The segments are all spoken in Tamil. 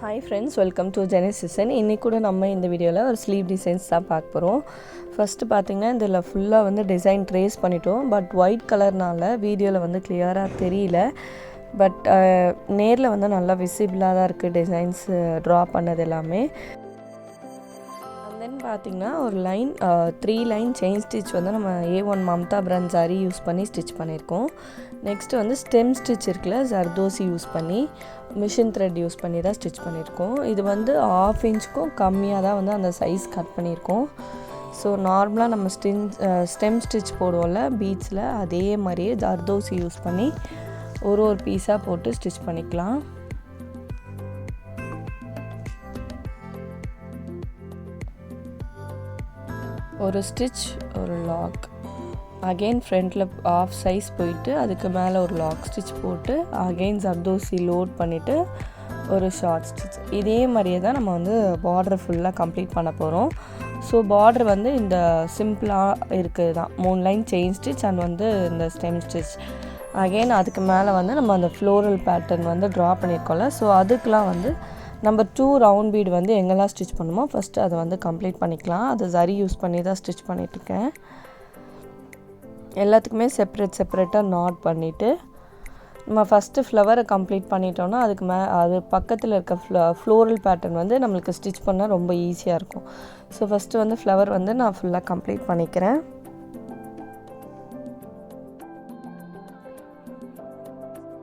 Hi friends, welcome to Genesis. இன்னைக்கு கூட நம்ம இந்த வீடியோவில் ஒரு ஸ்லீவ் டிசைன்ஸ் தான் பார்க்க போகிறோம். ஃபஸ்ட்டு பார்த்திங்கன்னா இதில் ஃபுல்லாக வந்து டிசைன் ட்ரேஸ் பண்ணிட்டோம். பட் ஒயிட் கலர்னால வீடியோவில் வந்து கிளியராக தெரியல. பட் நேரில் வந்து நல்லா விசிபிளாக தான் இருக்குது டிசைன்ஸ் ட்ரா பண்ணது எல்லாமே. தென் பார்த்திங்கன்னா ஒரு லைன் 3 லைன் செயின் ஸ்டிச் வந்து நம்ம A1 Mamata brand sorry use பண்ணி ஸ்டிச் பண்ணியிருக்கோம். நெக்ஸ்ட்டு வந்து ஸ்டெம் ஸ்டிச் இருக்குல்ல, ஜர்தோசி யூஸ் பண்ணி மிஷின் த்ரெட் யூஸ் பண்ணி தான் ஸ்டிச் பண்ணியிருக்கோம். இது வந்து 1/2 இன்ச்சுக்கும் கம்மியாக தான் வந்து அந்த சைஸ் கட் பண்ணியிருக்கோம். ஸோ நார்மலாக நம்ம ஸ்டெம் ஸ்டிச் போடுவோம்ல பீட்ஸில், அதே மாதிரியே ஜர்தோசி யூஸ் பண்ணி ஒரு பீஸாக போட்டு ஸ்டிச் பண்ணிக்கலாம். ஒரு ஸ்டிச், ஒரு லாக், அகெயின் ஃப்ரண்ட்டில் ஆஃப் சைஸ் போயிட்டு அதுக்கு மேலே ஒரு லாக் ஸ்டிச் போட்டு அகெயின் ஜர்தோசி லோட் பண்ணிவிட்டு ஒரு ஷார்ட் ஸ்டிச். இதே மாதிரியே தான் நம்ம வந்து பார்டர் ஃபுல்லாக கம்ப்ளீட் பண்ண போகிறோம். ஸோ பார்டர் வந்து இந்த சிம்பிளாக இருக்குது தான், 3 லைன் செயின் ஸ்டிச் அண்ட் வந்து இந்த ஸ்டெம் ஸ்டிச். அகெயின் அதுக்கு மேலே வந்து நம்ம அந்த ஃப்ளோரல் பேட்டர்ன் வந்து ட்ரா பண்ணியிருக்கோம்ல, ஸோ அதுக்கெலாம் வந்து நம்பர் 2 ரவுண்ட் பீடு வந்து எங்கெல்லாம் ஸ்டிச் பண்ணுமோ ஃபஸ்ட்டு அதை வந்து கம்ப்ளீட் பண்ணிக்கலாம். அது சரி யூஸ் பண்ணி தான் ஸ்டிச் பண்ணிகிட்ருக்கேன். எல்லாத்துக்குமே செப்பரேட்டாக நாட் பண்ணிவிட்டு நம்ம ஃபஸ்ட்டு ஃப்ளவரை கம்ப்ளீட் பண்ணிட்டோன்னா அதுக்கு அது பக்கத்தில் இருக்க ஃப்ளோரல் பேட்டர்ன் வந்து நம்மளுக்கு ஸ்டிச் பண்ணால் ரொம்ப ஈஸியாக இருக்கும். ஸோ ஃபஸ்ட்டு வந்து ஃப்ளவர் வந்து நான் ஃபுல்லாக கம்ப்ளீட் பண்ணிக்கிறேன்.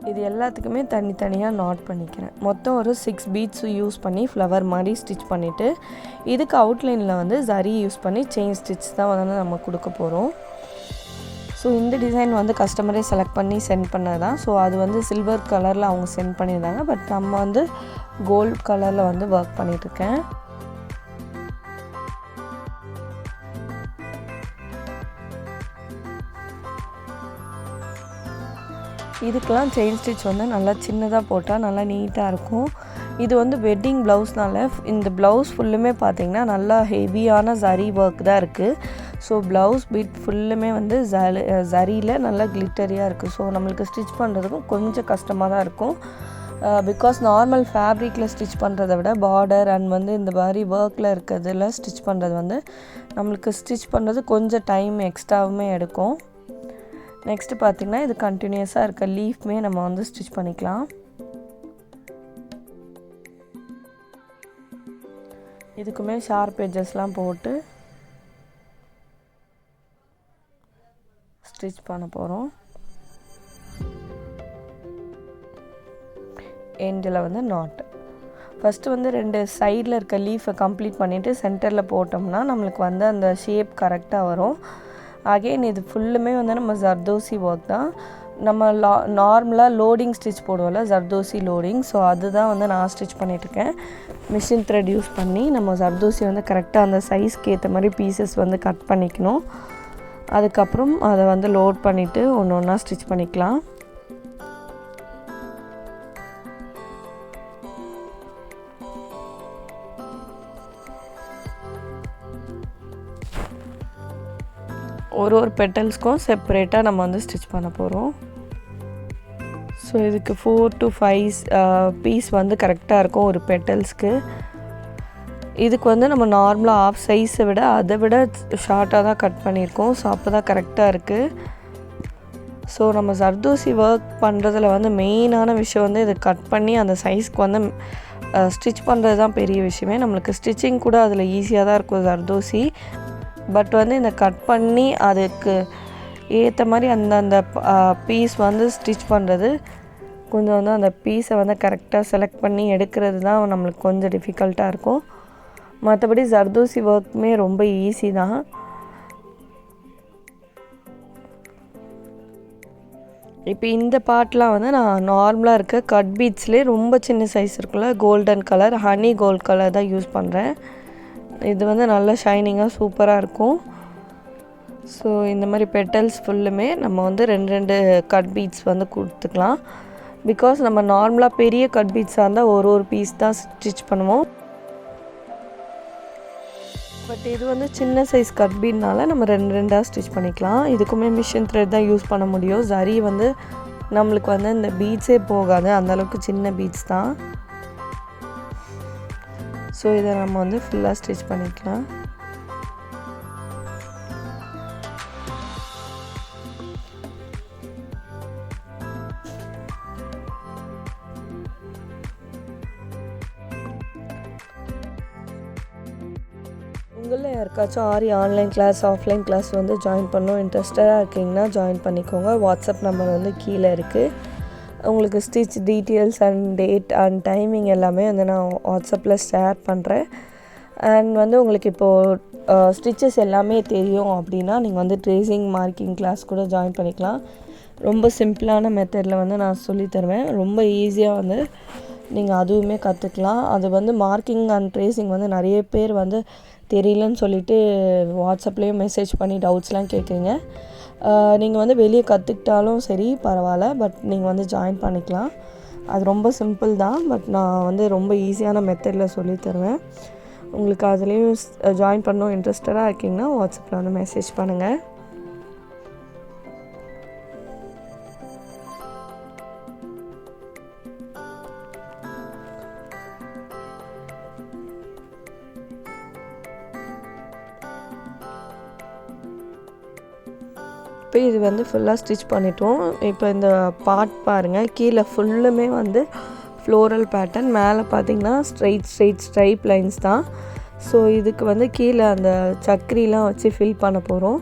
இது எல்லாத்துக்குமே தனித்தனியாக நாட் பண்ணிக்கிறேன். மொத்தம் ஒரு 6 பீட்ஸ் யூஸ் பண்ணி ஃப்ளவர் மாதிரி ஸ்டிச் பண்ணிவிட்டு இதுக்கு அவுட்லைனில் வந்து சரி யூஸ் பண்ணி செயின் ஸ்டிச் தான் வந்து நம்ம கொடுக்க போகிறோம். ஸோ இந்த டிசைன் வந்து கஸ்டமரே செலக்ட் பண்ணி சென்ட் பண்ணது தான். ஸோ அது வந்து சில்வர் கலரில் அவங்க சென்ட் பண்ணியிருந்தாங்க. பட் நம்ம வந்து கோல்ட் கலரில் வந்து ஒர்க் பண்ணிகிட்ருக்கேன். இதுக்கெலாம் செயின் ஸ்டிச் வந்து நல்லா சின்னதாக போட்டால் நல்லா நீட்டாக இருக்கும். இது வந்து வெட்டிங் ப்ளவுஸ்னால இந்த ப்ளவுஸ் ஃபுல்லுமே பார்த்திங்கன்னா நல்லா ஹெவியான சரி ஒர்க் தான் இருக்குது. ஸோ ப்ளவுஸ் பீட் ஃபுல்லுமே வந்து சரியில் நல்லா கிளிட்டரியாக இருக்குது. ஸோ நம்மளுக்கு ஸ்டிச் பண்ணுறதுக்கும் கொஞ்சம் கஷ்டமாக தான் இருக்கும். பிகாஸ் நார்மல் ஃபேப்ரிக்கில் ஸ்டிச் பண்ணுறத விட பார்டர் அண்ட் வந்து இந்த மாதிரி ஒர்க்கில் இருக்கிறதுல ஸ்டிச் பண்ணுறது வந்து நம்மளுக்கு ஸ்டிச் பண்ணுறது கொஞ்சம் டைம் எக்ஸ்ட்ராவுமே எடுக்கும். நெக்ஸ்ட்டு பார்த்திங்கன்னா இது கண்டினியூஸாக இருக்க லீஃப்மே நம்ம வந்து ஸ்டிச் பண்ணிக்கலாம். இதுக்குமே ஷார்ப் எட்ஜஸ்லாம் போட்டு ஸ்டிச் பண்ண போகிறோம். எண்டில் வந்து நாட் ஃபஸ்ட்டு வந்து 2 சைடில் இருக்க லீஃபை கம்ப்ளீட் பண்ணிவிட்டு சென்டரில் போட்டோம்னா நம்மளுக்கு வந்து அந்த ஷேப் கரெக்டாக வரும். அகெயின் இது ஃபுல்லுமே வந்து நம்ம ஜர்தோசி ஒர்க் தான். நம்ம நார்மலாக லோடிங் ஸ்டிச் போடுவோம்ல, ஜர்தோசி லோடிங். ஸோ அதுதான் வந்து நான் ஸ்டிச் பண்ணிகிட்ருக்கேன். மிஷின் த்ரெட் யூஸ் பண்ணி நம்ம ஜர்தோசி வந்து கரெக்டாக அந்த சைஸ்க்கு ஏற்ற மாதிரி பீசஸ் வந்து கட் பண்ணிக்கணும். அதுக்கப்புறம் அதை வந்து லோட் பண்ணிவிட்டு ஒன்று ஒன்றா ஸ்டிச் பண்ணிக்கலாம். ஒரு பெட்டல்ஸ்க்கும் செப்பரேட்டாக நம்ம வந்து ஸ்டிச் பண்ண போகிறோம். ஸோ இதுக்கு 4 to 5 பீஸ் வந்து கரெக்டாக இருக்கும் ஒரு பெட்டல்ஸ்க்கு. இதுக்கு வந்து நம்ம நார்மலாக ஆஃப் சைஸை விட அதை விட ஷார்ட்டாக தான் கட் பண்ணியிருக்கோம். ஸோ அப்போ தான் கரெக்டாக இருக்குது. ஸோ நம்ம ஜர்தோசி ஒர்க் பண்ணுறதுல வந்து மெயினான விஷயம் வந்து இதை கட் பண்ணி அந்த சைஸ்க்கு வந்து ஸ்டிச் பண்ணுறது தான் பெரிய விஷயமே. நம்மளுக்கு ஸ்டிச்சிங் கூட அதில் ஈஸியாக தான் இருக்கும் ஜர்தோசி. பட் வந்து இந்த கட் பண்ணி அதுக்கு ஏற்ற மாதிரி அந்த பீஸ் வந்து ஸ்டிச் பண்ணுறது கொஞ்சம் வந்து அந்த பீஸை வந்து கரெக்டாக செலக்ட் பண்ணி எடுக்கிறது தான் நம்மளுக்கு கொஞ்சம் டிஃபிகல்ட்டாக இருக்கும். மற்றபடி ஜர்தோசி ஒர்க்குமே ரொம்ப ஈஸி தான். இப்போ இந்த பார்ட்லாம் வந்து நான் நார்மலாக இருக்க கட் பீட்ஸ்லேயே ரொம்ப சின்ன சைஸ் இருக்குல்ல, golden colour, honey gold colour தான் யூஸ் பண்ணுறேன். இது வந்து நல்ல ஷைனிங்காக சூப்பராக இருக்கும். ஸோ இந்த மாதிரி பெட்டல்ஸ் ஃபுல்லுமே நம்ம வந்து 2 கட் பீட்ஸ் வந்து கொடுத்துக்கலாம். பிகாஸ் நம்ம நார்மலாக பெரிய கட் பீட்ஸாக இருந்தால் ஒரு பீஸ் தான் ஸ்டிச் பண்ணுவோம். பட் இது வந்து சின்ன சைஸ் கட் பீட்னால நம்ம 2 ஸ்டிச் பண்ணிக்கலாம். இதுக்குமே மிஷின் த்ரெட் தான் யூஸ் பண்ண முடியும். சரி வந்து நம்மளுக்கு வந்து இந்த பீட்ஸே போகாது, அந்தளவுக்கு சின்ன பீட்ஸ் தான். ஸோ இதை நம்ம வந்து ஃபுல்லாக ஸ்டிச் பண்ணிக்கலாம். உங்களில் யாருக்காச்சும் ஆரி ஆன்லைன் கிளாஸ் ஆஃப்லைன் கிளாஸ் வந்து ஜாயின் பண்ணணும் இன்ட்ரெஸ்டடாக இருக்கீங்கன்னா ஜாயின் பண்ணிக்கோங்க. வாட்ஸ்அப் நம்பர் வந்து கீழே இருக்குது. உங்களுக்கு stitch details and date and timing எல்லாமே வந்து நான் வாட்ஸ்அப்பில் ஷேர் பண்ணுறேன். அண்ட் வந்து உங்களுக்கு இப்போது ஸ்டிச்சஸ் எல்லாமே தெரியும் அப்படின்னா நீங்கள் வந்து ட்ரேசிங் மார்க்கிங் கிளாஸ் கூட ஜாயின் பண்ணிக்கலாம். ரொம்ப சிம்பிளான மெத்தடில் வந்து நான் சொல்லித்தருவேன். ரொம்ப ஈஸியாக வந்து நீங்கள் அதுவுமே கற்றுக்கலாம். அது வந்து மார்க்கிங் அண்ட் ட்ரேசிங் வந்து நிறைய பேர் வந்து தெரியலன்னு சொல்லிவிட்டு வாட்ஸ்அப்லேயும் மெசேஜ் பண்ணி டவுட்ஸ்லாம் கேட்குறீங்க. நீங்கள் வந்து வெளியே கற்றுக்கிட்டாலும் சரி பரவாயில்ல, பட் நீங்கள் வந்து ஜாயின் பண்ணிக்கலாம். அது ரொம்ப சிம்பிள் தான், பட் நான் வந்து ரொம்ப ஈஸியான மெத்தடில் சொல்லித்தருவேன். உங்களுக்கு அதுலேயும் ஜாயின் பண்ணணும் இன்ட்ரெஸ்டடாக இருக்கீங்கன்னா வாட்ஸ்அப்பில் வந்து மெசேஜ் பண்ணுங்கள். இப்போ இது வந்து ஃபுல்லாக ஸ்டிச் பண்ணிட்டோம். இப்போ இந்த பார்ட் பாருங்கள், கீழே ஃபுல்லுமே வந்து ஃப்ளோரல் பேட்டர்ன், மேலே பார்த்திங்கன்னா ஸ்ட்ரைப் லைன்ஸ் தான். ஸோ இதுக்கு வந்து கீழே அந்த சக்கரிலாம் வச்சு ஃபில் பண்ண போகிறோம்.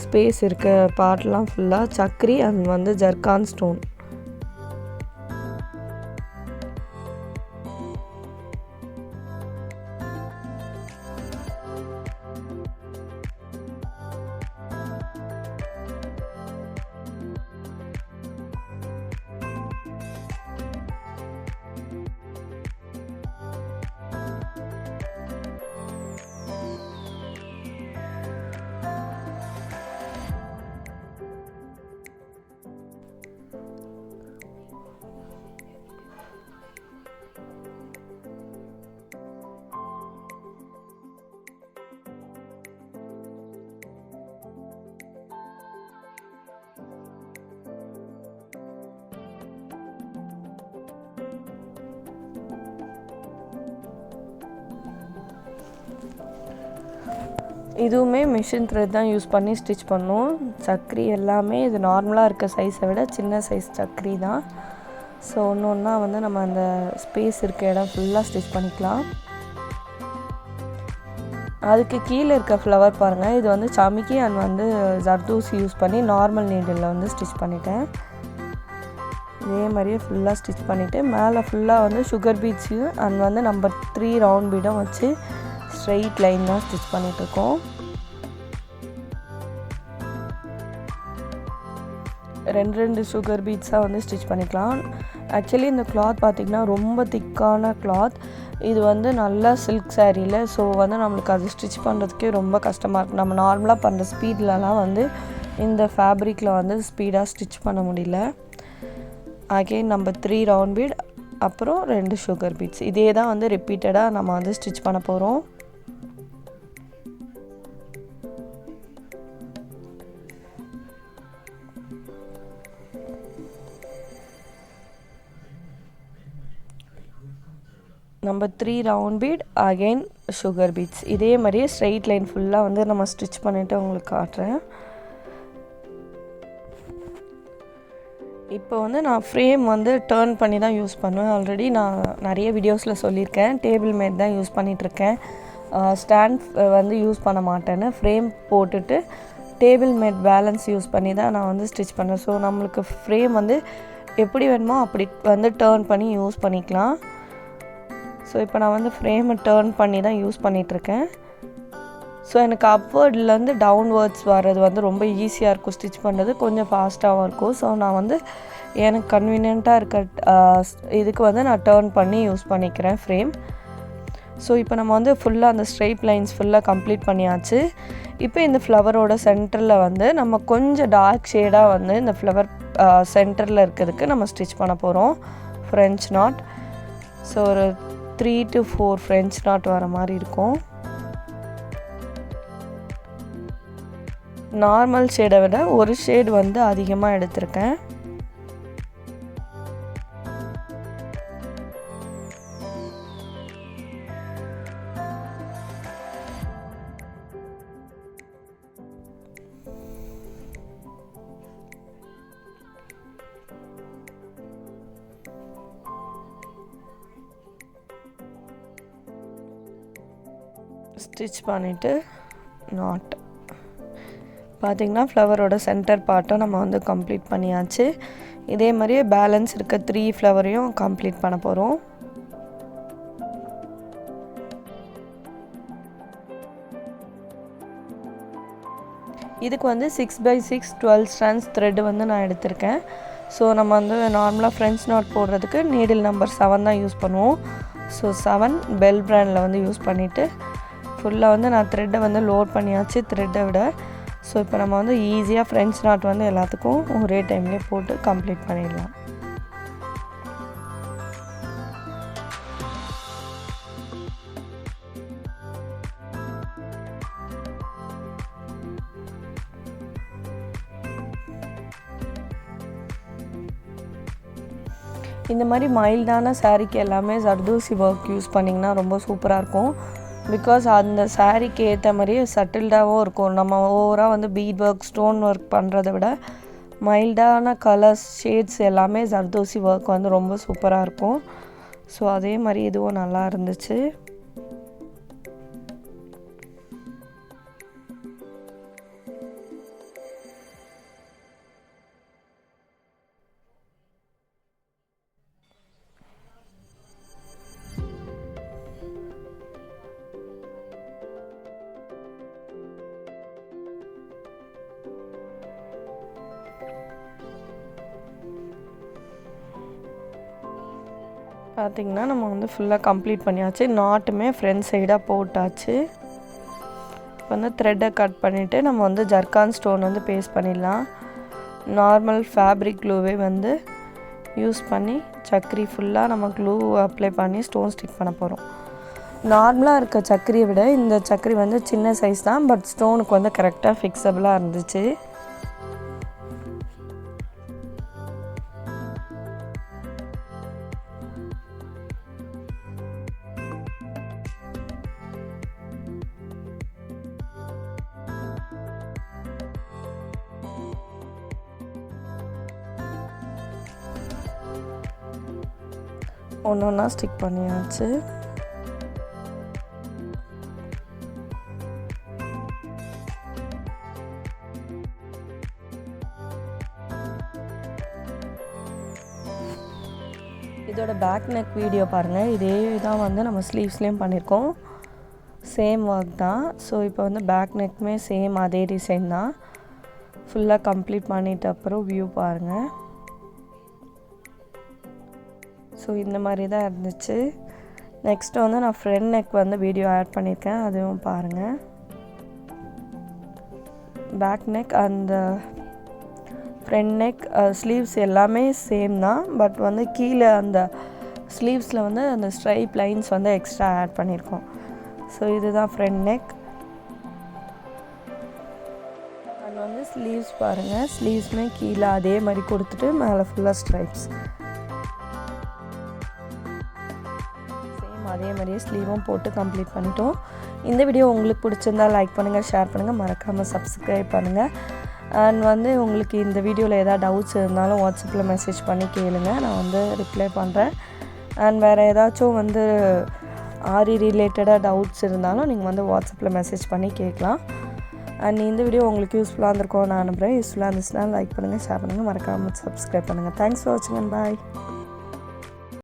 ஸ்பேஸ் இருக்க பார்ட்லாம் ஃபுல்லாக சக்கரி அண்ட் வந்து ஜர்கான் ஸ்டோன். இதுவுமே மிஷின் த்ரெட் தான் யூஸ் பண்ணி ஸ்டிச் பண்ணோம். சக்கரி எல்லாமே இது நார்மலாக இருக்க சைஸை விட சின்ன சைஸ் சக்கரி தான். ஸோ ஒன்று ஒன்றா வந்து நம்ம அந்த ஸ்பேஸ் இருக்க இடம் ஃபுல்லாக ஸ்டிச் பண்ணிக்கலாம். அதுக்கு கீழே இருக்க ஃப்ளவர் பாருங்கள், இது வந்து சமிக்கி அண்ட் வந்து ஜர்தூசி யூஸ் பண்ணி நார்மல் நீடில் வந்து ஸ்டிச் பண்ணிட்டேன். இதே மாதிரியே ஃபுல்லாக ஸ்டிச் பண்ணிவிட்டு மேலே ஃபுல்லாக வந்து சுகர் பீட்ஸு அண்ட் வந்து நம்பர் 3 ரவுண்ட் பீடும் வச்சு ஸ்ட்ரெயிட் லைன் தான் ஸ்டிச் பண்ணிகிட்ருக்கோம். ரெண்டு சுகர் பீட்ஸாக வந்து ஸ்டிச் பண்ணிக்கலாம். ஆக்சுவலி இந்த கிளாத் பார்த்திங்கன்னா ரொம்ப திக்கான கிளாத். இது வந்து நல்லா சில்க் சாரியில். ஸோ வந்து நம்மளுக்கு அது ஸ்டிச் பண்ணுறதுக்கே ரொம்ப கஷ்டமாக இருக்கும். நம்ம நார்மலாக பண்ணுற ஸ்பீட்லலாம் வந்து இந்த ஃபேப்ரிக்கில் வந்து ஸ்பீடாக ஸ்டிச் பண்ண முடியல. அகெயின் நம்பர் 3 ரவுண்ட் பீட், அப்புறம் 2 சுகர் பீட்ஸ். இதே தான் வந்து ரிப்பீட்டடாக நம்ம வந்து ஸ்டிச் பண்ண போகிறோம். Number 3 round bead, again sugar beads. இதே மாதிரியே ஸ்ட்ரெயிட் லைன் ஃபுல்லாக வந்து நம்ம ஸ்டிச் பண்ணிவிட்டு உங்களுக்கு காட்டுறேன். இப்போ வந்து நான் ஃப்ரேம் வந்து டர்ன் பண்ணி தான் யூஸ் பண்ணுவேன். ஆல்ரெடி நான் நிறைய வீடியோஸில் சொல்லியிருக்கேன், டேபிள் மேட் தான் யூஸ் பண்ணிகிட்ருக்கேன். ஸ்டாண்ட் வந்து யூஸ் பண்ண மாட்டேன்னு ஃப்ரேம் போட்டுட்டு டேபிள் மேட் பேலன்ஸ் யூஸ் பண்ணி தான் நான் வந்து ஸ்டிச் பண்ணேன். ஸோ நம்மளுக்கு ஃப்ரேம் வந்து எப்படி வேணுமோ அப்படி வந்து டர்ன் பண்ணி யூஸ் பண்ணிக்கலாம். ஸோ இப்போ நான் வந்து ஃப்ரேமை டர்ன் பண்ணி தான் யூஸ் பண்ணிகிட்ருக்கேன். ஸோ எனக்கு அப்வர்ட்லேருந்து டவுன்வர்ட்ஸ் வர்றது வந்து ரொம்ப ஈஸியாக இருக்கும் ஸ்டிச் பண்ணுறது, கொஞ்சம் ஃபாஸ்ட்டாகவும் இருக்கும். ஸோ நான் வந்து எனக்கு கன்வீனியண்ட்டாக இருக்க இதுக்கு வந்து நான் டர்ன் பண்ணி யூஸ் பண்ணிக்கிறேன் ஃப்ரேம். ஸோ இப்போ நம்ம வந்து ஃபுல்லாக அந்த ஸ்ட்ரைப் லைன்ஸ் ஃபுல்லாக கம்ப்ளீட் பண்ணியாச்சு. இப்போ இந்த ஃப்ளவரோட சென்டரில் வந்து நம்ம கொஞ்சம் டார்க் ஷேடாக வந்து இந்த ஃப்ளவர் சென்டரில் இருக்கிறதுக்கு நம்ம ஸ்டிச் பண்ண போகிறோம் ஃப்ரெஞ்ச் நாட். ஸோ ஒரு 3 to 4 ஃப்ரெஞ்ச் நாட் வர மாதிரி இருக்கும். நார்மல் ஷேடை விட ஒரு ஷேடு வந்து அதிகமாக எடுத்திருக்கேன். ஸ்டிச் பண்ணிவிட்டு நாட் பார்த்திங்கன்னா ஃப்ளவரோட சென்டர் பார்ட்டும் நம்ம வந்து கம்ப்ளீட் பண்ணியாச்சு. இதே மாதிரியே பேலன்ஸ் இருக்க 3 ஃப்ளவரையும் கம்ப்ளீட் பண்ண போகிறோம். இதுக்கு வந்து 6x6 12 ஸ்ட்ராண்ட்ஸ் த்ரெட் வந்து நான் எடுத்திருக்கேன். ஸோ நம்ம வந்து நார்மலாக ஃப்ரெண்ட்ஸ் நாட் போடுறதுக்கு நீடில் நம்பர் 7 தான் யூஸ் பண்ணுவோம். ஸோ 7 பெல் பிராண்டில் வந்து யூஸ் பண்ணிவிட்டு ஃபுல்லாக வந்து நான் த்ரெட்டை வந்து லோட் பண்ணியாச்சு த்ரெட்டை விட. ஸோ இப்போ நம்ம வந்து ஈஸியாக ஃப்ரெண்ட்ஸ் நாட் வந்து எல்லாத்துக்கும் ஒரே டைம்லேயே போட்டு கம்ப்ளீட் பண்ணிடலாம். இந்த மாதிரி மைல்டான சாரீக்கு எல்லாமே ஜர்தோசி ஒர்க் யூஸ் பண்ணிங்கன்னா ரொம்ப சூப்பராக இருக்கும். பிகாஸ் அந்த சாரீக்கு ஏற்ற மாதிரியே சட்டில்டாகவும் இருக்கும். நம்ம ஓவராக வந்து பீட் ஒர்க் ஸ்டோன் ஒர்க் பண்ணுறதை விட மைல்டான கலர்ஸ் ஷேட்ஸ் எல்லாமே ஜர்தோசி ஒர்க் வந்து ரொம்ப சூப்பராக இருக்கும். ஸோ அதே மாதிரி இதுவும் நல்லா இருந்துச்சு. பார்த்திங்கன்னா நம்ம வந்து ஃபுல்லாக கம்ப்ளீட் பண்ணியாச்சு. நாட்டுமே ஃப்ரண்ட் சைடாக போட்டாச்சு. இப்போ வந்து த்ரெட்டை கட் பண்ணிவிட்டு நம்ம வந்து ஜர்கான் ஸ்டோன் வந்து பேஸ்ட் பண்ணிடலாம். நார்மல் ஃபேப்ரிக் க்ளூவே வந்து யூஸ் பண்ணி சக்கரி ஃபுல்லாக நம்ம க்ளூ அப்ளை பண்ணி ஸ்டோன் ஸ்டிக் பண்ண போகிறோம். நார்மலாக இருக்க சக்கரியை விட இந்த சக்கரி வந்து சின்ன சைஸ் தான், பட் ஸ்டோனுக்கு வந்து கரெக்டாக ஃபிக்ஸபிளாக இருந்துச்சு. ஒன்று ஒன்றா ஸ்டிக் பண்ணியாச்சு. இதோட பேக் நெக் வீடியோ பாருங்கள். இதே தான் வந்து நம்ம ஸ்லீவ்ஸ்லேயும் பண்ணியிருக்கோம். சேம் ஒர்க் தான். ஸோ இப்போ வந்து பேக் நெக்குமே சேம் அதே டிசைன் தான். ஃபுல்லாக கம்ப்ளீட் பண்ணிட்ட அப்புறம் வியூ பாருங்கள். ஸோ இந்த மாதிரி தான் இருந்துச்சு. நெக்ஸ்ட்டு வந்து நான் ஃப்ரண்ட் நெக் வந்து வீடியோ ஆட் பண்ணியிருக்கேன், அதுவும் பாருங்கள். பேக் நெக் அந்த ஃப்ரண்ட் நெக் ஸ்லீவ்ஸ் எல்லாமே சேம் தான். பட் வந்து கீழே அந்த ஸ்லீவ்ஸில் வந்து அந்த ஸ்ட்ரைப் லைன்ஸ் வந்து எக்ஸ்ட்ரா ஆட் பண்ணியிருக்கோம். ஸோ இதுதான் ஃப்ரண்ட் நெக். அது வந்து ஸ்லீவ்ஸ் பாருங்கள். ஸ்லீவ்ஸுமே கீழே அதே மாதிரி கொடுத்துட்டு மேலே ஃபுல்லாக ஸ்ட்ரைப்ஸ். அதே மாதிரியே ஸ்லீவும் போட்டு கம்ப்ளீட் பண்ணிட்டோம். இந்த வீடியோ உங்களுக்கு பிடிச்சிருந்தா லைக் பண்ணுங்கள், ஷேர் பண்ணுங்கள், மறக்காமல் சப்ஸ்கிரைப் பண்ணுங்கள். அண்ட் வந்து உங்களுக்கு இந்த வீடியோவில் ஏதாவது டவுட்ஸ் இருந்தாலும் வாட்ஸ்அப்பில் மெசேஜ் பண்ணி கேளுங்க, நான் வந்து ரிப்ளை பண்ணுறேன். அண்ட் வேறு ஏதாச்சும் வந்து ஆரி ரிலேட்டடாக டவுட்ஸ் இருந்தாலும் நீங்கள் வந்து வாட்ஸ்அப்பில் மெசேஜ் பண்ணி கேட்கலாம். அண்ட் இந்த வீடியோ உங்களுக்கு யூஸ்ஃபுல்லாக இருந்திருக்கும் நான் நம்புகிறேன். யூஸ்ஃபுல்லாக இருந்துச்சுன்னா லைக் பண்ணுங்கள், ஷேர் பண்ணுங்கள், மறக்காமல் சப்ஸ்கிரைப் பண்ணுங்கள். தேங்க்ஸ் ஃபார் வாட்சிங் அண்ட் பாய்.